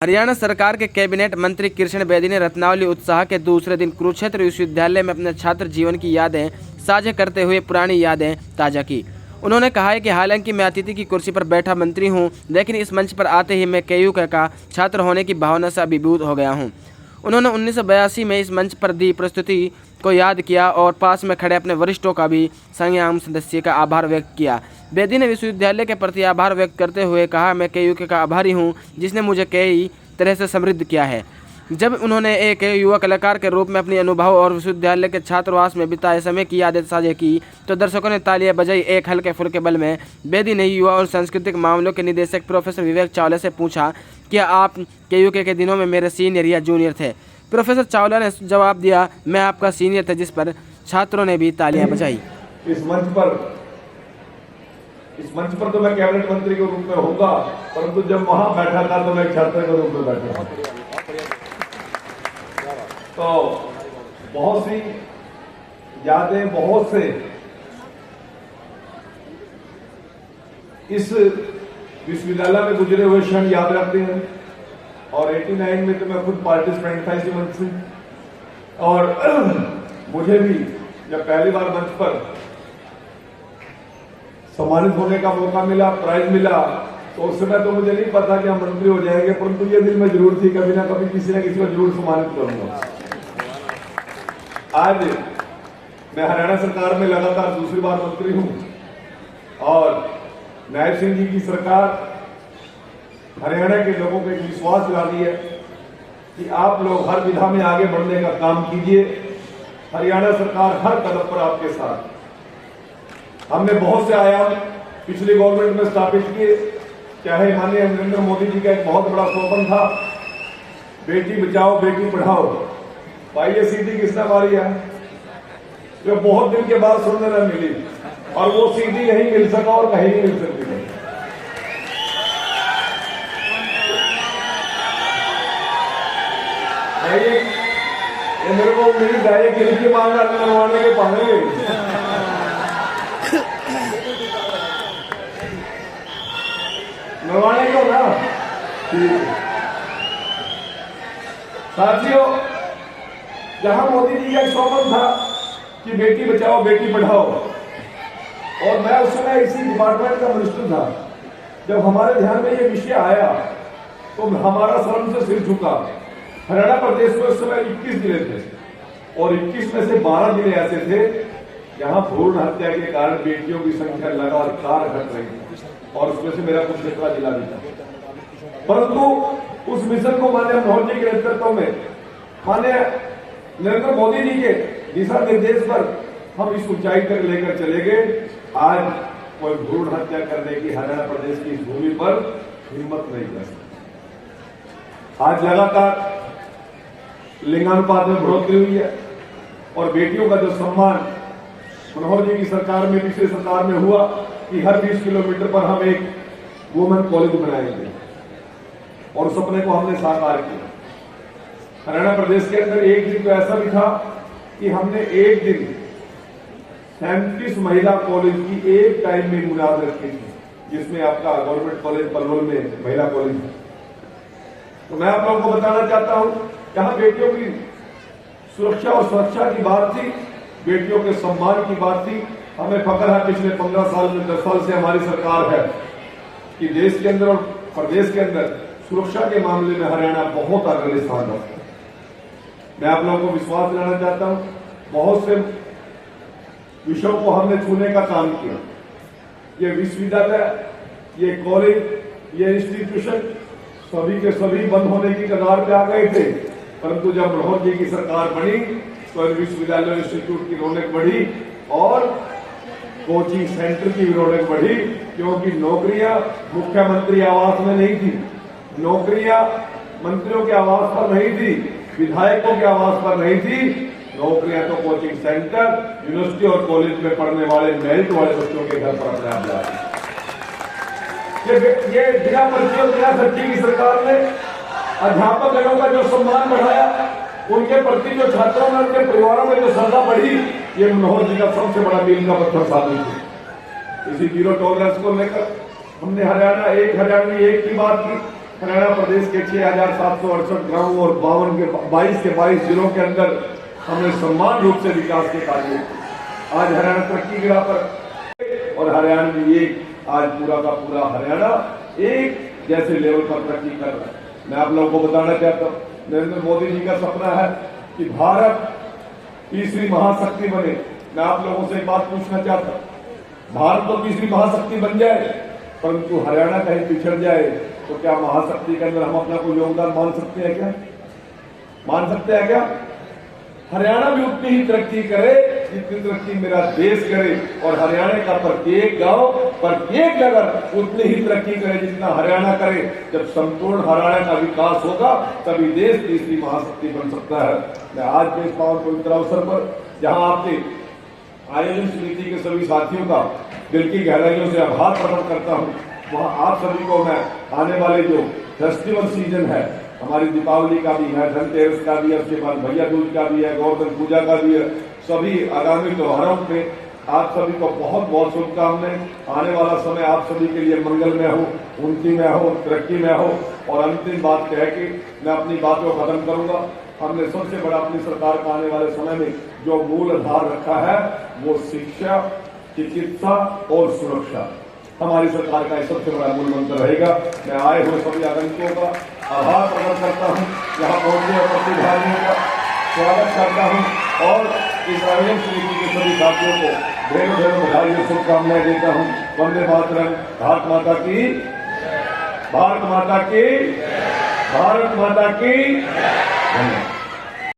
हरियाणा सरकार के कैबिनेट मंत्री कृष्ण बेदी ने रत्नावली उत्साह के दूसरे दिन कुरुक्षेत्र विश्वविद्यालय में अपने छात्र जीवन की यादें साझा करते हुए पुरानी यादें ताज़ा की। उन्होंने कहा है कि हालांकि मैं अतिथि की कुर्सी पर बैठा मंत्री हूं, लेकिन इस मंच पर आते ही मैं केयू का छात्र होने की भावना से अभिभूत हो गया हूं। उन्होंने 1982 में इस मंच पर दी प्रस्तुति को याद किया और पास में खड़े अपने वरिष्ठों का भी संज्ञान सदस्य का आभार व्यक्त किया। बेदी ने विश्वविद्यालय के प्रति आभार व्यक्त करते हुए कहा, मैं केयू का आभारी हूं जिसने मुझे कई तरह से समृद्ध किया है। जब उन्होंने एक युवा कलाकार के रूप में अपने अनुभव और विश्वविद्यालय के छात्रावास में बिताए समय की यादें साझा की तो दर्शकों ने तालियां बजाई। एक हल्के फुल्के बल में बेदी ने युवा और सांस्कृतिक मामलों के निदेशक प्रोफेसर विवेक चावला से पूछा, क्या आप केयू के दिनों में मेरे सीनियर या जूनियर थे? प्रोफेसर चावला ने जवाब दिया, मैं आपका सीनियर था, जिस पर छात्रों ने भी तालियां बजाई। इस मंच पर तो मैं कैबिनेट मंत्री के रूप में होगा, परंतु जब वहां बैठा था तो मैं छात्र के रूप में बैठा था। तो बहुत सी यादें, बहुत से इस विश्वविद्यालय में गुजरे हुए क्षण याद रखते हैं। और 89 में तो मैं खुद पार्टिसिपेंट था इसी मंच से, और मुझे भी जब पहली बार मंच पर सम्मानित होने का मौका मिला, प्राइज मिला, तो उस समय तो मुझे नहीं पता कि हम मंत्री हो जाएंगे, परंतु ये दिल में जरूर थी कभी ना कभी किसी न किसी को जरूर सम्मानित करूंगा। आज मैं हरियाणा सरकार में लगातार दूसरी बार मंत्री हूं और नायब सिंह जी की सरकार हरियाणा के लोगों को एक विश्वास दिला रही है कि आप लोग हर विधा में आगे बढ़ने का काम कीजिए। हरियाणा सरकार हर कदम पर आपके साथ। हमने बहुत से आयाम पिछली गवर्नमेंट में स्थापित किए, चाहे माननीय नरेंद्र मोदी जी का एक बहुत बड़ा स्वप्न था, बेटी बचाओ बेटी पढ़ाओ। भाई ये सीधी किसने मारी है जो बहुत दिन के बाद सुनने न मिली, और वो सीधी यही मिल सका और कहीं नहीं मिल सकती। ये मेरे को मेरी गाय के मांग मनवाने के पाने मनवाने को ना। साथियों, जहां मोदी जी का एक स्वप्न था कि बेटी बचाओ बेटी पढ़ाओ, और मैं उस समय इसी डिपार्टमेंट का मिनिस्टर था, जब हमारे ध्यान में ये विषय आया तो हमारा शर्म से सिर झुका। हरियाणा प्रदेश में उस समय 21 जिले थे और 21 में से 12 जिले ऐसे थे जहां भ्रूण हत्या के कारण बेटियों की संख्या लगातार घट रही थी, और उसमें से मेरा कुरुक्षेत्र जिला भी था। परंतु उस मिशन को माननीय मनोहर जी के नेतृत्व में, माननीय नरेंद्र मोदी जी के दिशा निर्देश पर हम इस ऊंचाई तक लेकर चले गए। आज कोई भ्रूण हत्या करने की हरियाणा प्रदेश की इस भूमि पर हिम्मत नहीं कर सकता। आज लगातार लिंगानुपात में बढ़ोतरी हुई है और बेटियों का जो सम्मान मनोहर जी की सरकार में, पिछले सरकार में हुआ कि हर 20 किलोमीटर पर हम एक वुमेन कॉलेज बनाएंगे, और उस सपने को हमने साकार किया। हरियाणा प्रदेश के अंदर एक दिन तो ऐसा भी था कि हमने एक दिन 37 महिला कॉलेज की एक टाइम में बुनियाद रखी थी, जिसमें आपका गवर्नमेंट कॉलेज पलवल में महिला कॉलेज है। तो मैं आप लोगों को बताना चाहता हूं, जहां बेटियों की सुरक्षा और सुरक्षा की बात थी, बेटियों के सम्मान की बात थी, हमें फख्र है पिछले 15 साल में 10 साल से हमारी सरकार है कि देश के अंदर और प्रदेश के अंदर सुरक्षा के मामले में हरियाणा बहुत अग्रणी स्थान रखता है। मैं आप लोगों को विश्वास दिलाना चाहता हूं, बहुत से विषयों को हमने छूने का काम किया। ये विश्वविद्यालय, ये कॉलेज, ये इंस्टीट्यूशन सभी के सभी बंद होने की कगार पे आ गए थे, परंतु जब मनोहर जी की सरकार बनी तो विश्वविद्यालय इंस्टीट्यूट की रौनक बढ़ी और कोचिंग सेंटर की रौनक बढ़ी, क्योंकि नौकरियां मुख्यमंत्री आवास में नहीं थी, नौकरियां मंत्रियों के आवास पर नहीं थी, विधायकों के आवास पर नहीं थी, नौकरियां तो कोचिंग सेंटर, यूनिवर्सिटी और कॉलेज में पढ़ने वाले मेरिट वाले बच्चों के घर पर अपने आप जा रही। ये बिना पर्ची और बिना खर्ची की सरकार ने अध्यापक लोगों का जो सम्मान बढ़ाया, उनके प्रति जो छात्रों में, उनके परिवारों में जो श्रद्धा बढ़ी, ये मनोहर जी का सबसे बड़ा मील का पत्थर साबित हुआ। इसी जीरो टॉलरेंस को लेकर हमने हरियाणा एक की बात की, हरियाणा प्रदेश के 6,768 गांव और 22 के 22 जिलों के अंदर हमने समान रूप से विकास के कार्य किए। आज हरियाणा तरक्की की राह पर और हरियाणा में ये आज पूरा का पूरा हरियाणा एक जैसे लेवल पर तरक्की कर रहा है। मैं आप लोगों को बताना चाहता हूँ, नरेंद्र मोदी जी का सपना है कि भारत तीसरी महाशक्ति बने। मैं आप लोगों से एक बात पूछना चाहता हूँ, भारत तो तीसरी महाशक्ति बन जाए, परंतु हरियाणा कहीं पिछड़ जाए तो क्या महाशक्ति के अंदर हम अपना कोई योगदान मान सकते हैं क्या? मान सकते हैं क्या? हरियाणा भी उतनी ही तरक्की करे जितनी तरक्की मेरा देश करे, और हरियाणा का प्रत्येक गांव, प्रत्येक नगर उतनी ही तरक्की करे जितना हरियाणा करे। जब संपूर्ण हरियाणा का विकास होगा तभी देश तीसरी महाशक्ति बन सकता है। मैं आज के इस पावन पवित्र अवसर पर जहां आपके आयोजन समिति के सभी साथियों का दिल की गहराइयों से आभार प्रकट करता हूं, वहां आप सभी को मैं आने वाले जो फेस्टिवल सीजन है, हमारी दीपावली का भी है, धनतेरस का भी है, उसके बाद भैया दूज का भी है, गोवर्धन पूजा का भी है, सभी आगामी त्योहारों पे आप सभी को बहुत बहुत शुभकामनाएं। आने वाला समय आप सभी के लिए मंगलमय हो, उन्नति में हो, तरक्की में हो। और अंतिम बात कह के मैं अपनी बात को खत्म करूंगा। हमने सबसे बड़ा अपनी सरकार का आने वाले समय में जो मूल आधार रखा है वो शिक्षा, चिकित्सा और सुरक्षा हमारी सरकार का सबसे बड़ा मूल मंत्र रहेगा। मैं आए हुए सभी आगंतुकों का आभार प्रकट करता हूँ, यहाँ पहुंचे और प्रतिभागियों का स्वागत करता हूँ और इस आयोजन समिति के सभी साथियों को ढेरों ढेरों बधाई और शुभकामनाएं देता हूँ। वंदे मातरम। भारत माता की, भारत माता की, भारत माता की। धन्यवाद।